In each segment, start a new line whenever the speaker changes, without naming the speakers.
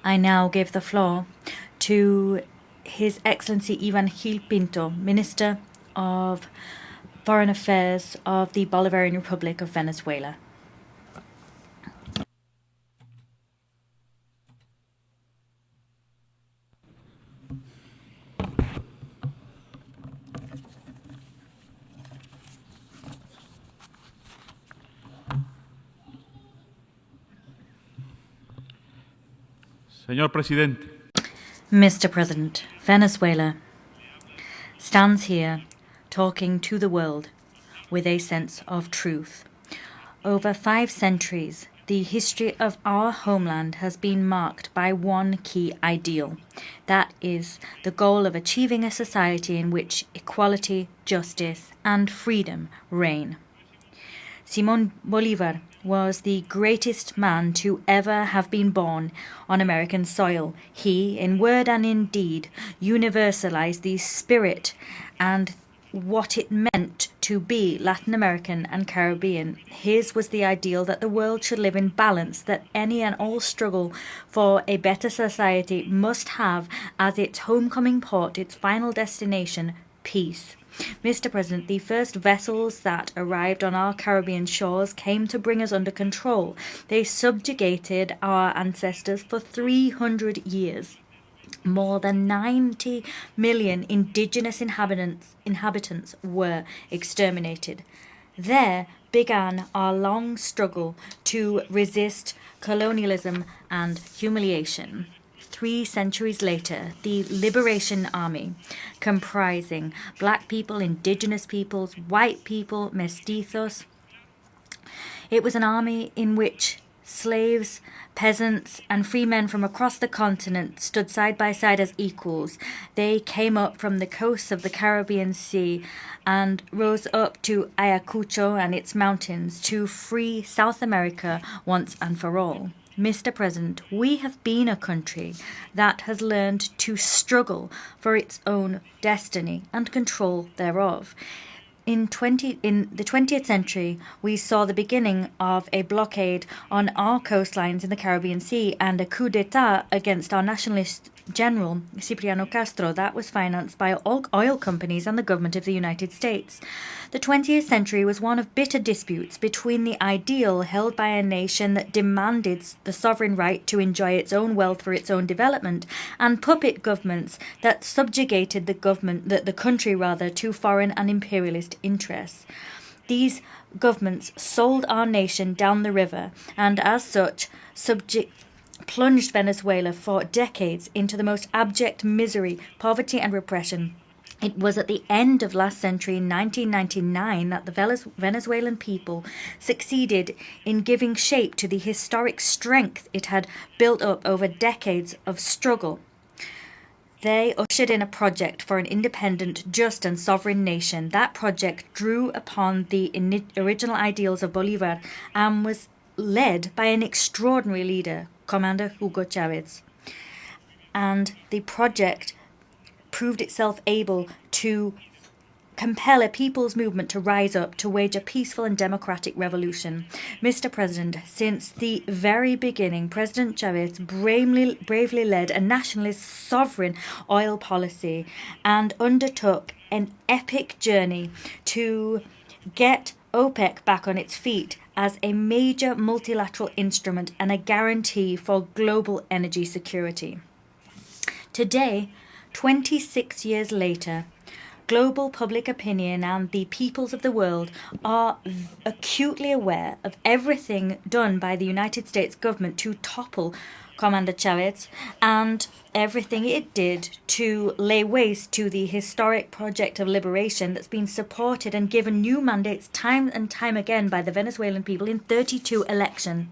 I now give the floor to His Excellency Ivan Gil Pinto, Minister of Foreign Affairs of the Bolivarian Republic of Venezuela.
Señor Presidente.
Mr. President, Venezuela stands here talking to the world with a sense of truth. Over 5 centuries, the history of our homeland has been marked by one key ideal. That is the goal of achieving a society in which equality, justice, and freedom reign. Simón Bolívar was the greatest man to ever have been born on American soil. He, in word and in deed, universalized the spirit and what it meant to be Latin American and Caribbean. His was the ideal that the world should live in balance, that any and all struggle for a better society must have as its homecoming port, its final destination, peace. Mr. President, the first vessels that arrived on our Caribbean shores came to bring us under control. They subjugated our ancestors for 300 years. More than 90 million indigenous inhabitants were exterminated. There began our long struggle to resist colonialism and humiliation. 3 centuries later, the Liberation Army, comprising black people, indigenous peoples, white people, mestizos, it was an army in which slaves, peasants, and free men from across the continent stood side by side as equals. They came up from the coasts of the Caribbean Sea and rose up to Ayacucho and its mountains to free South America once and for all. Mr. President, we have been a country that has learned to struggle for its own destiny and control thereof. In the 20th century, we saw the beginning of a blockade on our coastlines in the Caribbean Sea and a coup d'etat against our nationalist general, Cipriano Castro, that was financed by oil companies and the government of the United States. The 20th century was one of bitter disputes between the ideal held by a nation that demanded the sovereign right to enjoy its own wealth for its own development and puppet governments that subjugated the country to foreign and imperialist interests. These governments sold our nation down the river and as such plunged Venezuela for decades into the most abject misery, poverty and repression. It was at the end of last century, in 1999, that the Venezuelan people succeeded in giving shape to the historic strength it had built up over decades of struggle. They ushered in a project for an independent, just and sovereign nation. That project drew upon the original ideals of Bolivar and was led by an extraordinary leader, Commander Hugo Chavez. And the project proved itself able to compel a people's movement to rise up to wage a peaceful and democratic revolution. Mr. President, since the very beginning, President Chavez bravely led a nationalist sovereign oil policy and undertook an epic journey to get OPEC back on its feet as a major multilateral instrument and a guarantee for global energy security. Today, 26 years later, global public opinion and the peoples of the world are acutely aware of everything done by the United States government to topple Commander Chavez and everything it did to lay waste to the historic project of liberation that's been supported and given new mandates time and time again by the Venezuelan people in 32 elections.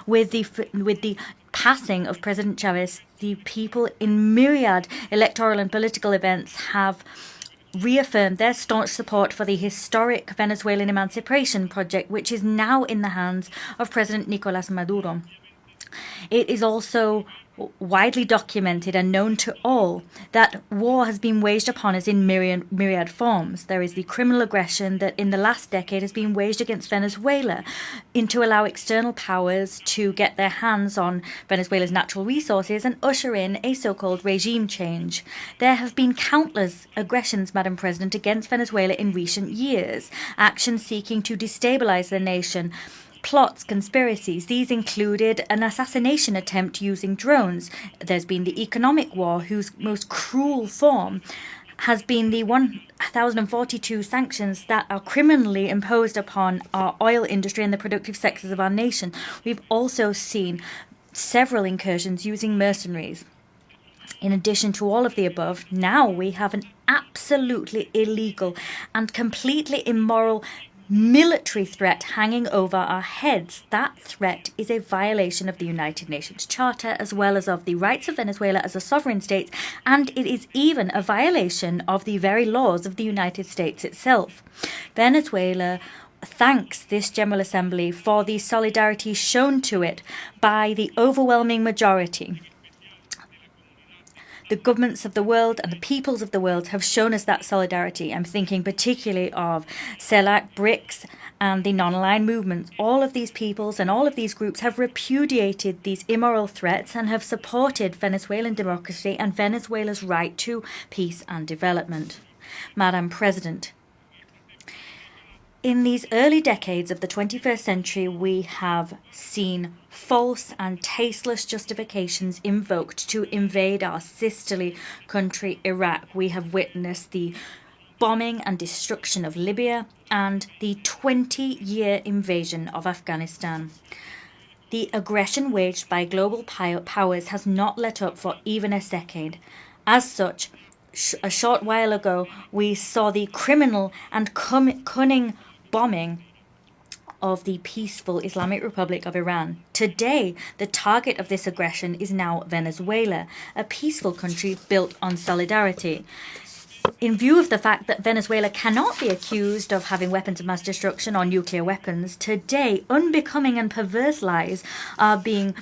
With the passing of President Chavez, the people in myriad electoral and political events have reaffirmed their staunch support for the historic Venezuelan emancipation project, which is now in the hands of President Nicolás Maduro. It is also widely documented and known to all that war has been waged upon us in myriad forms. There is the criminal aggression that in the last decade has been waged against Venezuela to allow external powers to get their hands on Venezuela's natural resources and usher in a so-called regime change. There have been countless aggressions, Madam President, against Venezuela in recent years, actions seeking to destabilize the nation, plots, conspiracies. These included an assassination attempt using drones. There's been the economic war, whose most cruel form has been the 1,042 sanctions that are criminally imposed upon our oil industry and the productive sectors of our nation. We've also seen several incursions using mercenaries. In addition to all of the above, now we have an absolutely illegal and completely immoral military threat hanging over our heads. That threat is a violation of the United Nations Charter as well as of the rights of Venezuela as a sovereign state, and it is even a violation of the very laws of the United States itself. Venezuela thanks this General Assembly for the solidarity shown to it by the overwhelming majority. The governments of the world and the peoples of the world have shown us that solidarity. I'm thinking particularly of CELAC, BRICS, and the non-aligned movements. All of these peoples and all of these groups have repudiated these immoral threats and have supported Venezuelan democracy and Venezuela's right to peace and development. Madam President, in these early decades of the 21st century, we have seen false and tasteless justifications invoked to invade our sisterly country, Iraq. We have witnessed the bombing and destruction of Libya and the 20-year invasion of Afghanistan. The aggression waged by global powers has not let up for even a decade. As such, a short while ago, we saw the criminal and cunning bombing of the peaceful Islamic Republic of Iran. Today, the target of this aggression is now Venezuela, a peaceful country built on solidarity. In view of the fact that Venezuela cannot be accused of having weapons of mass destruction or nuclear weapons, today unbecoming and perverse lies are being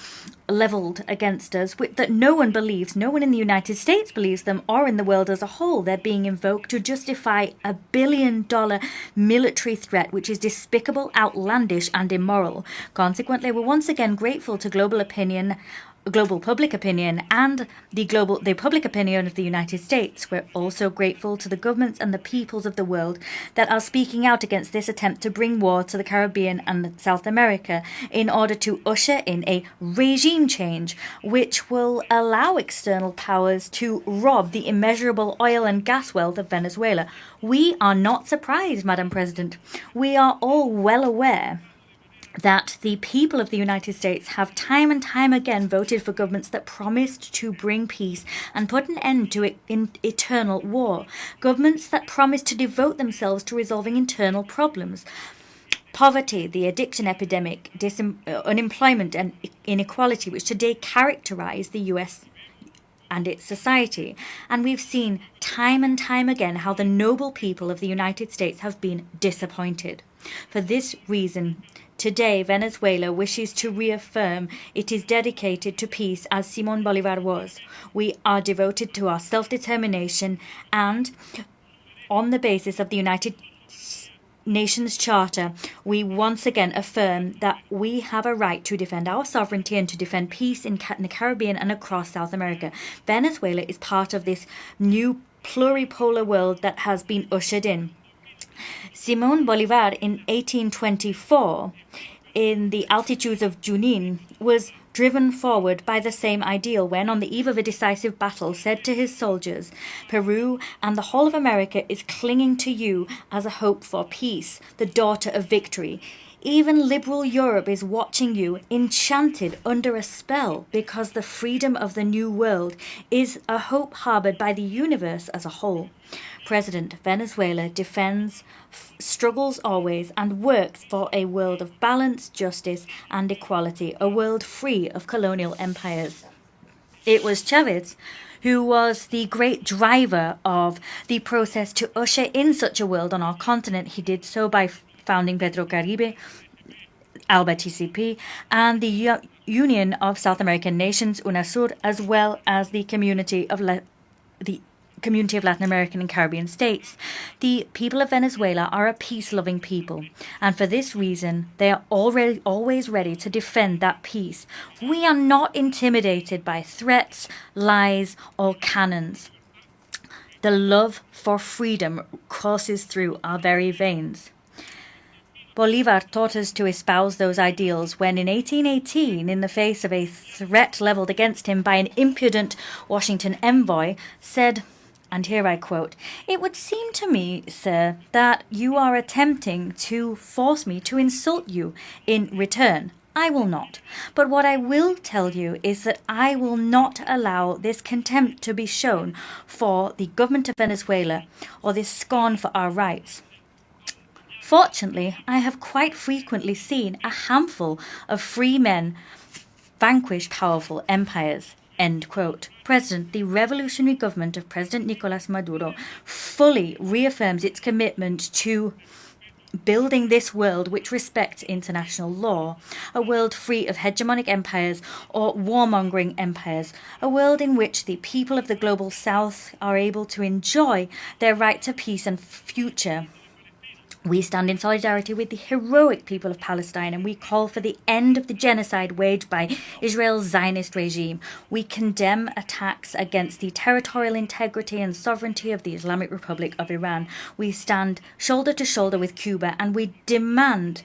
levelled against us that no one believes. No one in the United States believes them, or in the world as a whole. They're being invoked to justify a billion-dollar military threat, which is despicable, outlandish, and immoral. Consequently, we're once again grateful to global public opinion and the public opinion of the United States. We're also grateful to the governments and the peoples of the world that are speaking out against this attempt to bring war to the Caribbean and South America in order to usher in a regime change which will allow external powers to rob the immeasurable oil and gas wealth of Venezuela. We are not surprised, Madam President. We are all well aware that the people of the United States have time and time again voted for governments that promised to bring peace and put an end to eternal war. Governments that promised to devote themselves to resolving internal problems. Poverty, the addiction epidemic, unemployment and inequality, which today characterize the US and its society. And we've seen time and time again how the noble people of the United States have been disappointed. For this reason, today, Venezuela wishes to reaffirm it is dedicated to peace as Simón Bolívar was. We are devoted to our self-determination and, on the basis of the United Nations Charter, we once again affirm that we have a right to defend our sovereignty and to defend peace in the Caribbean and across South America. Venezuela is part of this new pluripolar world that has been ushered in. Simón Bolívar in 1824, in the altitudes of Junín, was driven forward by the same ideal when, on the eve of a decisive battle, said to his soldiers, "Peru and the whole of America is clinging to you as a hope for peace, the daughter of victory. Even liberal Europe is watching you, enchanted under a spell, because the freedom of the New World is a hope harbored by the universe as a whole." President, Venezuela defends, struggles always, and works for a world of balance, justice, and equality, a world free of colonial empires. It was Chavez who was the great driver of the process to usher in such a world on our continent. He did so by founding Petrocaribe, Alba TCP, and the Union of South American Nations, UNASUR, as well as the Community of Latin American and Caribbean States. The people of Venezuela are a peace-loving people, and for this reason, they are always ready to defend that peace. We are not intimidated by threats, lies, or cannons. The love for freedom courses through our very veins. Bolivar taught us to espouse those ideals when in 1818, in the face of a threat levelled against him by an impudent Washington envoy, said, and here I quote, "It would seem to me, sir, that you are attempting to force me to insult you in return. I will not. But what I will tell you is that I will not allow this contempt to be shown for the government of Venezuela or this scorn for our rights. Fortunately, I have quite frequently seen a handful of free men vanquish powerful empires." End quote. President, the revolutionary government of President Nicolas Maduro fully reaffirms its commitment to building this world which respects international law, a world free of hegemonic empires or warmongering empires, a world in which the people of the global south are able to enjoy their right to peace and future. We stand in solidarity with the heroic people of Palestine, and we call for the end of the genocide waged by Israel's Zionist regime. We condemn attacks against the territorial integrity and sovereignty of the Islamic Republic of Iran. We stand shoulder to shoulder with Cuba, and we demand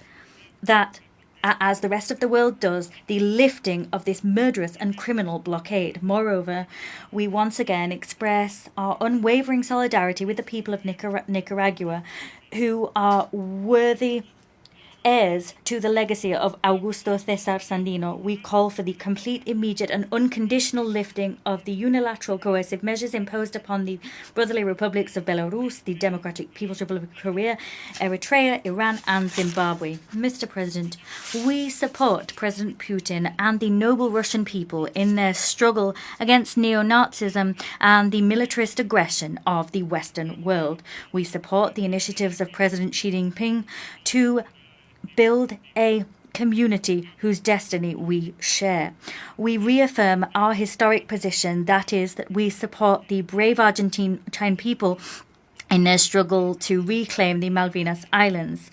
that, as the rest of the world does, the lifting of this murderous and criminal blockade. Moreover, we once again express our unwavering solidarity with the people of Nicaragua, who are worthy heirs to the legacy of Augusto César Sandino. We call for the complete, immediate and unconditional lifting of the unilateral coercive measures imposed upon the brotherly republics of Belarus, the Democratic People's Republic of Korea, Eritrea, Iran and Zimbabwe. Mr. President, we support President Putin and the noble Russian people in their struggle against neo-Nazism and the militarist aggression of the Western world. We support the initiatives of President Xi Jinping to build a community whose destiny we share. We reaffirm our historic position, that is, that we support the brave Argentine people in their struggle to reclaim the Malvinas Islands.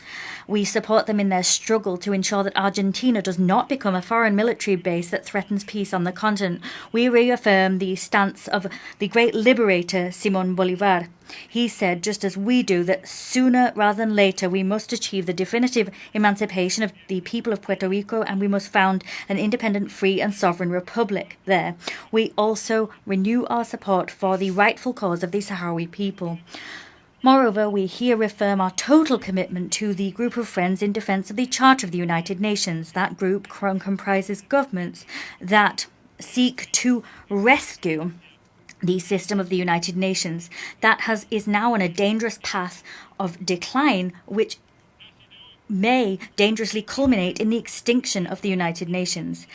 We support them in their struggle to ensure that Argentina does not become a foreign military base that threatens peace on the continent. We reaffirm the stance of the great liberator Simón Bolívar. He said, just as we do, that sooner rather than later we must achieve the definitive emancipation of the people of Puerto Rico, and we must found an independent, free and sovereign republic there. We also renew our support for the rightful cause of the Sahrawi people. Moreover, we here reaffirm our total commitment to the group of friends in defence of the Charter of the United Nations. That group comprises governments that seek to rescue the system of the United Nations that is now on a dangerous path of decline, which may dangerously culminate in the extinction of the United Nations.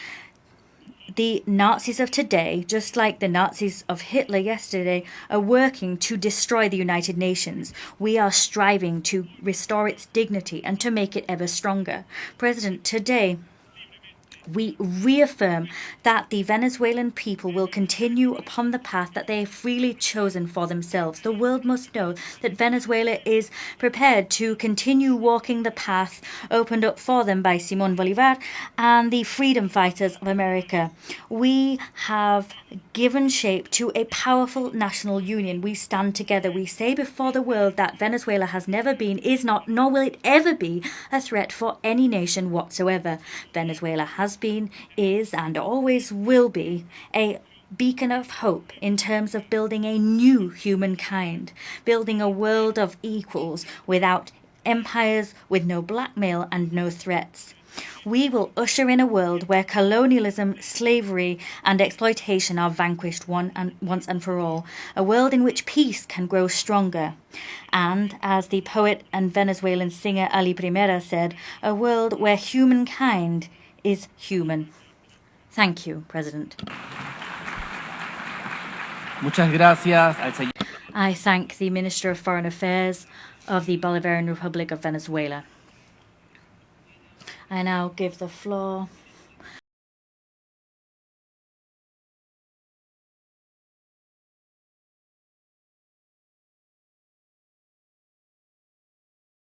The Nazis of today, just like the Nazis of Hitler yesterday, are working to destroy the United Nations. We are striving to restore its dignity and to make it ever stronger. President, today we reaffirm that the Venezuelan people will continue upon the path that they have freely chosen for themselves. The world must know that Venezuela is prepared to continue walking the path opened up for them by Simón Bolívar and the freedom fighters of America. We have given shape to a powerful national union. We stand together. We say before the world that Venezuela has never been, is not, nor will it ever be a threat for any nation whatsoever. Venezuela has been, is, and always will be a beacon of hope in terms of building a new humankind, building a world of equals without empires, with no blackmail and no threats. We will usher in a world where colonialism, slavery and exploitation are vanquished once and for all, a world in which peace can grow stronger, and, as the poet and Venezuelan singer Ali Primera said, a world where humankind is human. Thank you, President.
Muchas gracias.
I thank the Minister of Foreign Affairs of the Bolivarian Republic of Venezuela. I now give the floor